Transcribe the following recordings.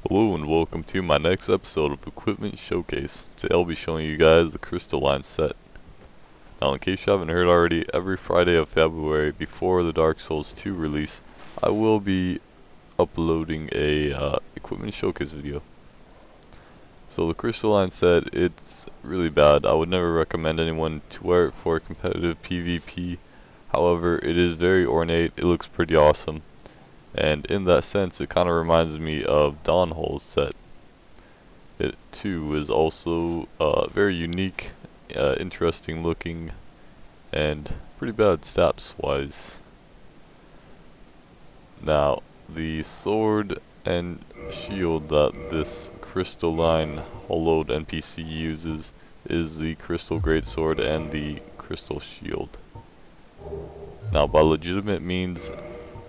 Hello and welcome to my next episode of Equipment Showcase. Today I'll be showing you guys the Crystalline set. Now in case you haven't heard already, every Friday of February before the Dark Souls 2 release, I will be uploading a Equipment Showcase video. So the Crystalline set, it's really bad. I would never recommend anyone to wear it for competitive PvP. However, it is very ornate, it looks pretty awesome. And in that sense, it kind of reminds me of Dawnhole's set. It too is also very unique, interesting looking, and pretty bad stats wise. Now, the sword and shield that this Crystalline hollowed NPC uses is the Crystal Greatsword and the Crystal Shield. Now, by legitimate means,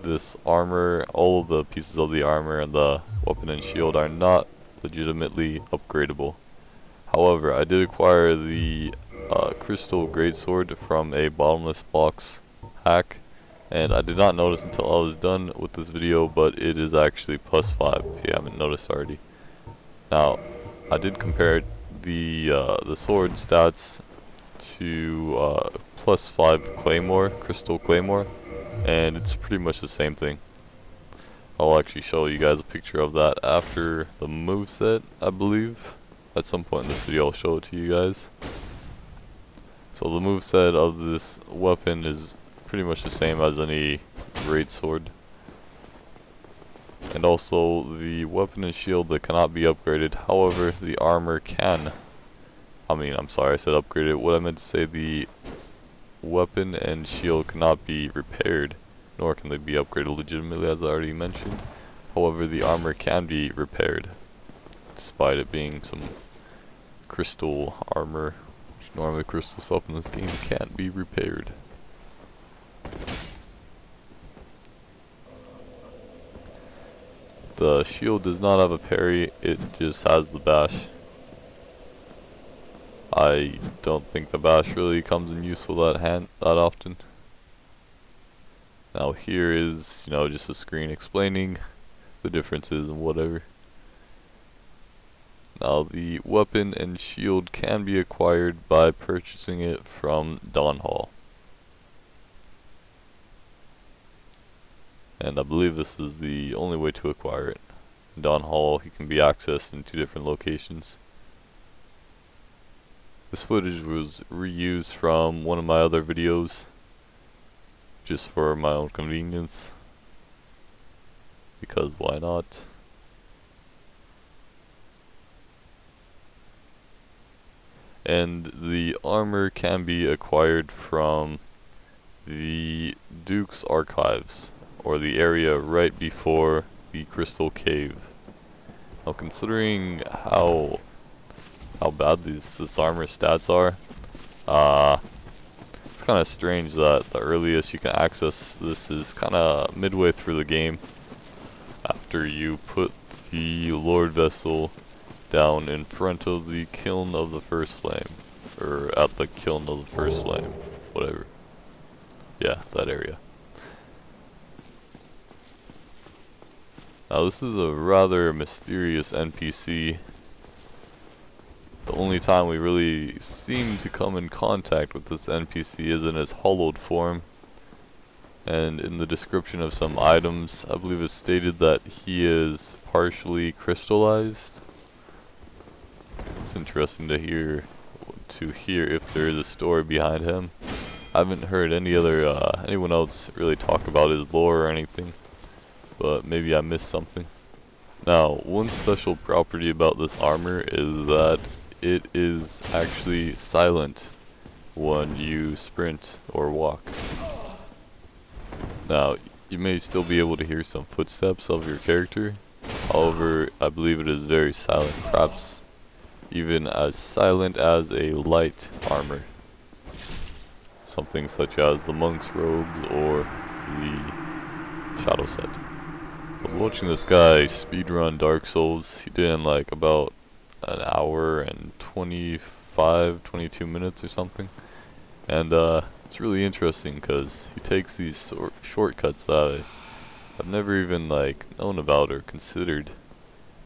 this armor, all of the pieces of the armor and the weapon and shield are not legitimately upgradable. However, I did acquire the Crystal Greatsword from a bottomless box hack, and I did not notice until I was done with this video, but it is actually +5 if you haven't noticed already. Now, I did compare the sword stats to +5 Claymore, Crystal Claymore, and it's pretty much the same thing. I'll actually show you guys a picture of that after the moveset, I believe. At some point in this video I'll show it to you guys. So the moveset of this weapon is pretty much the same as any greatsword. And also the weapon and shield that cannot be upgraded, however the armor can. I'm sorry, I said upgraded. What I meant to say, the weapon and shield cannot be repaired, nor can they be upgraded legitimately, as I already mentioned. However, the armor can be repaired, despite it being some crystal armor, which normally crystal stuff in this game can't be repaired. The shield does not have a parry, it just has the bash. I don't think the bash really comes in useful that often. Now here is, just a screen explaining the differences and whatever. Now the weapon and shield can be acquired by purchasing it from Dawnhole. And I believe this is the only way to acquire it. In Dawnhole, he can be accessed in 2 different locations. This footage was reused from one of my other videos, just for my own convenience, because why not? And the armor can be acquired from the Duke's Archives, or the area right before the Crystal Cave. Now, considering how bad this armor stats are, it's kind of strange that the earliest you can access this is kind of midway through the game, after you put the Lord Vessel down in front of the Kiln of the First Flame, or at the Kiln of the First Flame, whatever. Yeah, that area. Now this is a rather mysterious NPC. The only time we really seem to come in contact with this NPC is in his hollowed form. And in the description of some items, I believe it's stated that he is partially crystallized. It's interesting to hear if there is a story behind him. I haven't heard anyone else really talk about his lore or anything, but maybe I missed something. Now, one special property about this armor is that it is actually silent when you sprint or walk. Now, you may still be able to hear some footsteps of your character, however, I believe it is very silent, perhaps even as silent as a light armor. Something such as the monk's robes or the shadow set. I was watching this guy speedrun Dark Souls. He did in like about an hour and 22 minutes or something, and it's really interesting because he takes these shortcuts that I've never even known about or considered,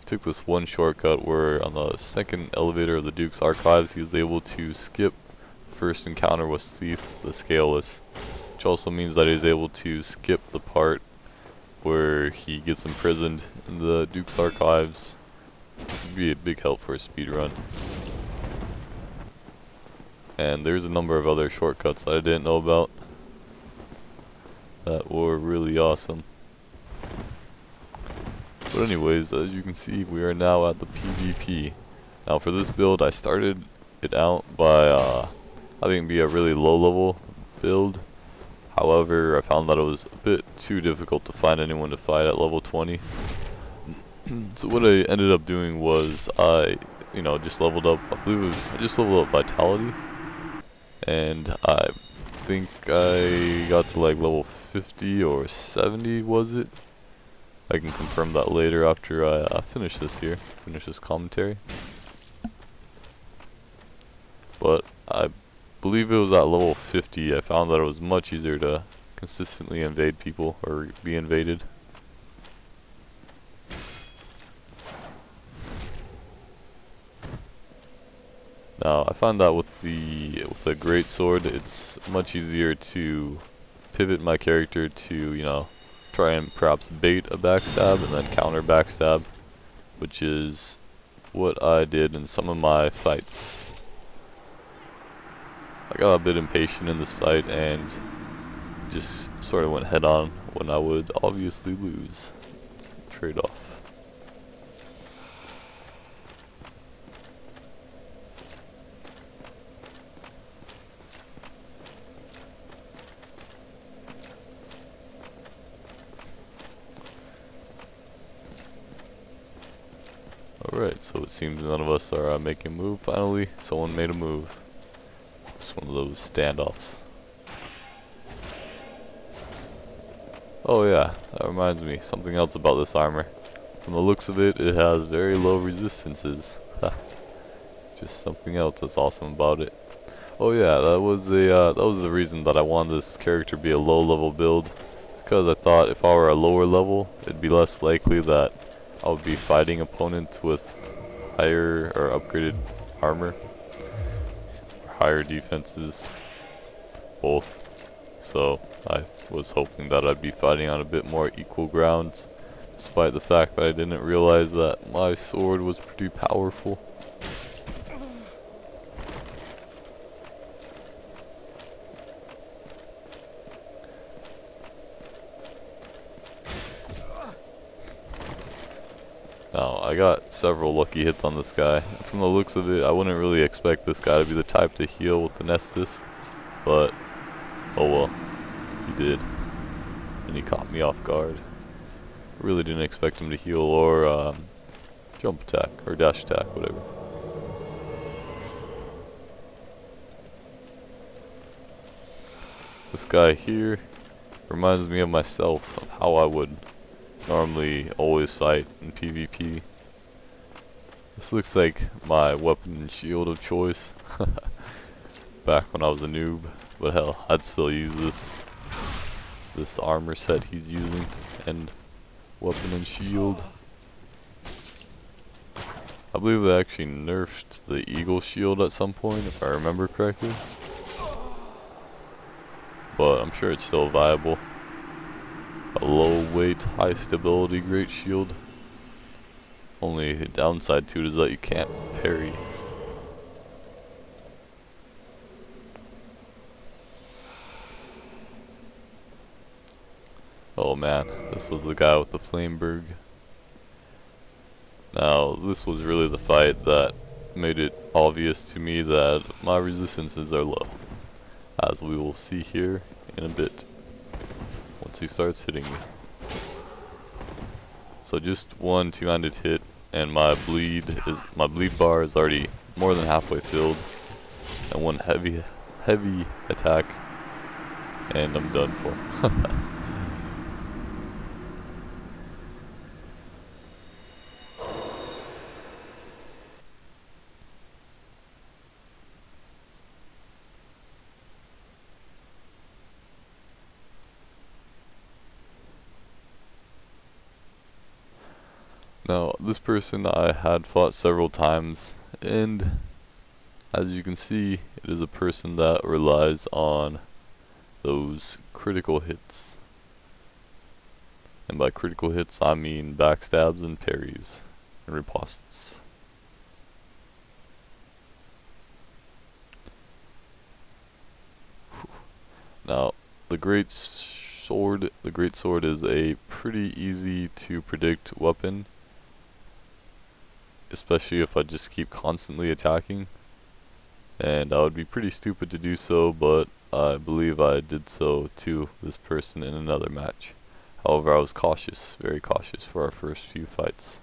took this one shortcut where on the second elevator of the Duke's Archives he was able to skip first encounter with Thief the Scaleless, which also means that he's able to skip the part where he gets imprisoned in the Duke's Archives. It would be a big help for a speedrun. And there's a number of other shortcuts that I didn't know about that were really awesome. But anyways, as you can see, we are now at the PvP. Now for this build, I started it out by having it be a really low level build. However, I found that it was a bit too difficult to find anyone to fight at level 20. So what I ended up doing was I, just leveled up, I believe I just leveled up Vitality. And I think I got to like level 50 or 70, was it? I can confirm that later after I finish this commentary. But I believe it was at level 50 I found that it was much easier to consistently invade people or be invaded. Now I find that with the Greatsword it's much easier to pivot my character to, try and perhaps bait a backstab and then counter backstab, which is what I did in some of my fights. I got a bit impatient in this fight and just sort of went head on when I would obviously lose. Trade-off. Alright, so it seems none of us are making a move. Finally, someone made a move. Just one of those standoffs. Oh yeah, that reminds me, something else about this armor. From the looks of it, it has very low resistances. Just something else that's awesome about it. Oh yeah, that was the reason that I wanted this character to be a low level build. Because I thought if I were a lower level, it'd be less likely that I would be fighting opponents with higher or upgraded armor, or higher defenses, both. So I was hoping that I'd be fighting on a bit more equal grounds, despite the fact that I didn't realize that my sword was pretty powerful. Now, I got several lucky hits on this guy. From the looks of it, I wouldn't really expect this guy to be the type to heal with the Nestus, but oh well, he did. And he caught me off guard. I really didn't expect him to heal or jump attack or dash attack, whatever. This guy here reminds me of myself, of how I would normally always fight in PvP. This looks like my weapon and shield of choice back when I was a noob, but hell, I'd still use this armor set he's using and weapon and shield. I believe they actually nerfed the eagle shield at some point, if I remember correctly, but I'm sure it's still viable. A low weight, high stability great shield. Only downside to it is that you can't parry. Oh man, this was the guy with the Flameberg. Now, this was really the fight that made it obvious to me that my resistances are low, as we will see here in a bit. Once he starts hitting me. So just one two-handed hit and my bleed bar is already more than halfway filled. And one heavy attack and I'm done for. Now, this person I had fought several times, and as you can see, it is a person that relies on those critical hits. And by critical hits, I mean backstabs and parries and ripostes. Now, the Greatsword is a pretty easy to predict weapon, especially if I just keep constantly attacking. And I would be pretty stupid to do so, but I believe I did so to this person in another match. However, I was cautious, very cautious for our first few fights.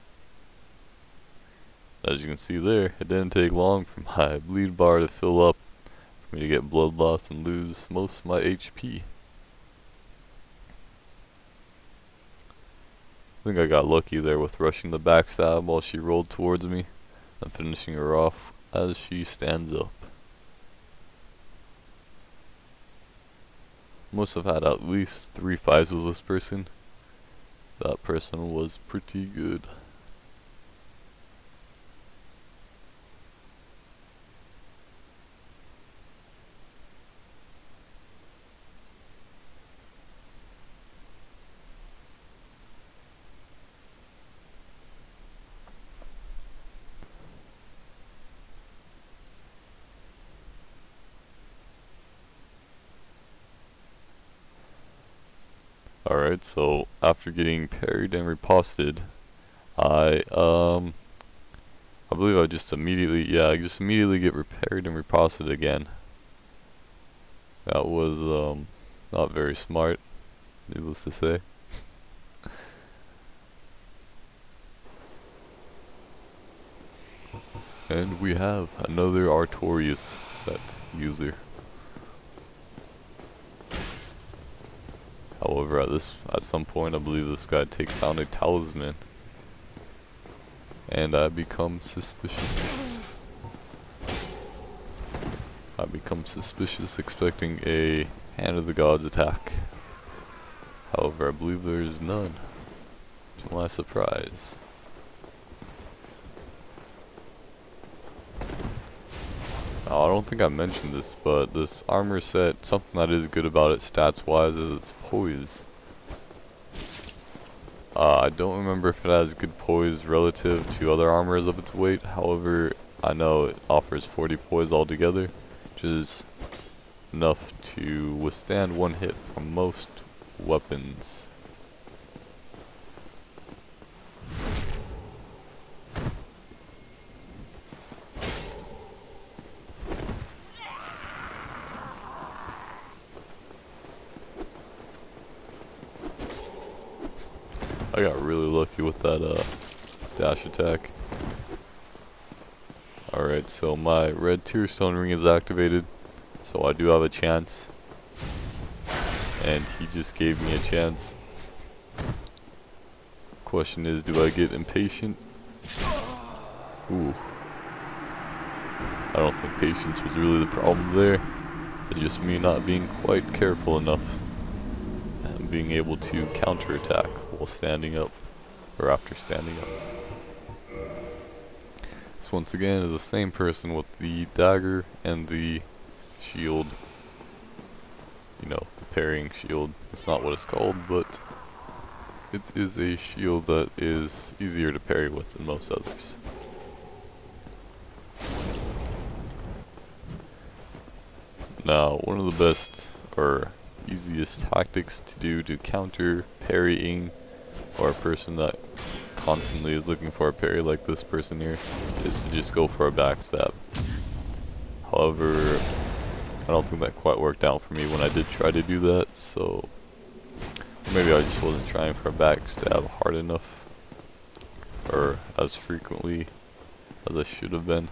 As you can see there, it didn't take long for my bleed bar to fill up, for me to get blood loss and lose most of my HP. I think I got lucky there with rushing the backstab while she rolled towards me, and finishing her off as she stands up. Must have had at least 3 fights with this person. That person was pretty good. Alright, so after getting parried and riposted, I believe I just immediately get parried and riposted again. That was not very smart, needless to say. And we have another Artorias set user. However, at some point, I believe this guy takes down a talisman, and I become suspicious. Expecting a Hand of the Gods attack. However, I believe there is none, to my surprise. Now, I don't think I mentioned this, but this armor set, something that is good about it stats wise is its poise. I don't remember if it has good poise relative to other armors of its weight. However, I know it offers 40 poise altogether, which is enough to withstand one hit from most weapons. I got really lucky with that dash attack. Alright, so my red tier stone ring is activated, so I do have a chance. And he just gave me a chance. Question is, do I get impatient? Ooh. I don't think patience was really the problem there. It's just me not being quite careful enough. And being able to counterattack while standing up, or after standing up. This once again is the same person with the dagger and the shield. You know, the parrying shield. That's not what it's called, but it is a shield that is easier to parry with than most others. Now, one of the best, or easiest tactics to do to counter parrying, or a person that constantly is looking for a parry like this person here, is to just go for a backstab. However, I don't think that quite worked out for me when I did try to do that, so maybe I just wasn't trying for a backstab hard enough, or as frequently as I should have been.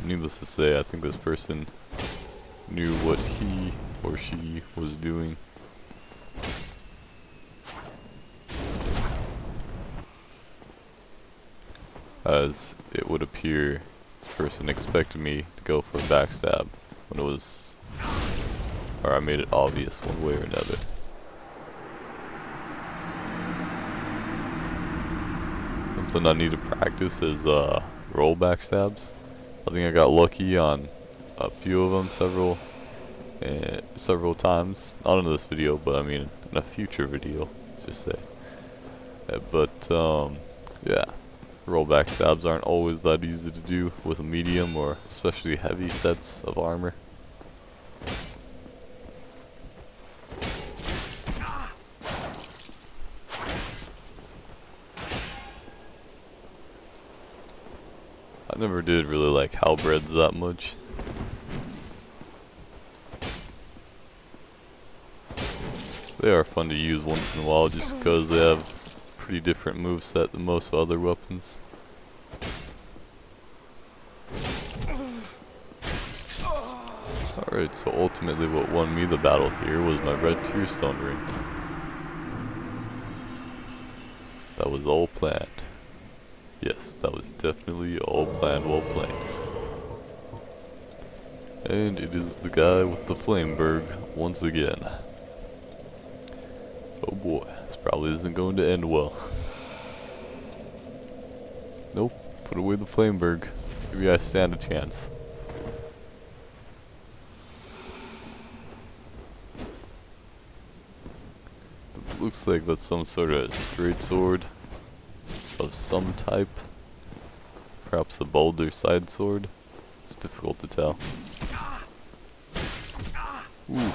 Needless to say, I think this person knew what he or she was doing. As it would appear, this person expected me to go for a backstab when it was, or I made it obvious one way or another. something I need to practice is rollback stabs. I think I got lucky on a few of them several times. Not in this video, but I mean in a future video, let's just say. Yeah, rollback stabs aren't always that easy to do with a medium or especially heavy sets of armor. I never did really like halberds that much. They are fun to use once in a while just because they have a pretty different moveset than most other weapons. Alright, so ultimately what won me the battle here was my red tearstone ring. That was all planned. Yes, that was definitely all planned, well planned. And it is the guy with the Flameberg once again. Oh boy, this probably isn't going to end well. Nope, put away the Flameberg. Maybe I stand a chance. It looks like that's some sort of straight sword of some type. Perhaps a boulder side sword. It's difficult to tell. Ooh.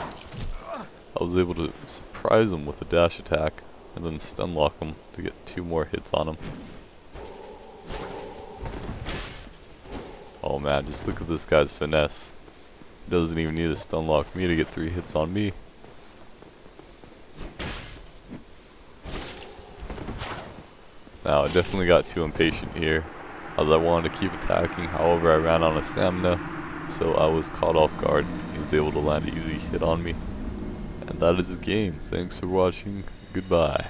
I was able to surprise him with a dash attack and then stun lock him to get 2 more hits on him. Oh man, just look at this guy's finesse. He doesn't even need to stun lock me to get 3 hits on me. Now, I definitely got too impatient here, as I wanted to keep attacking, however I ran out of stamina, so I was caught off guard. He was able to land an easy hit on me. And that is the game. Thanks for watching. Goodbye.